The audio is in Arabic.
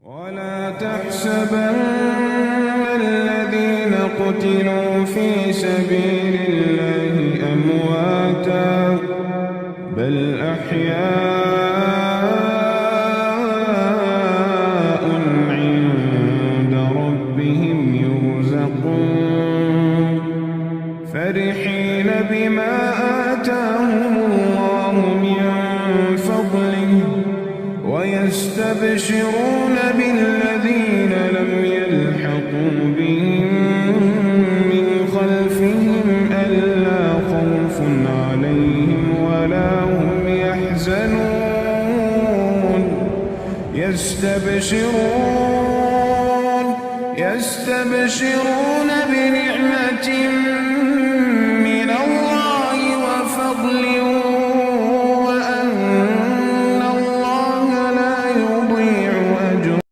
ولا تحسبن الذين قتلوا في سبيل الله أمواتا بل أحياء عند ربهم يرزقون فرحين بما آتاهم الله من فضله ويستبشرون بالذين لم يلحقوا بهم من خلفهم ألا خوف عليهم ولا هم يحزنون يستبشرون بنعمة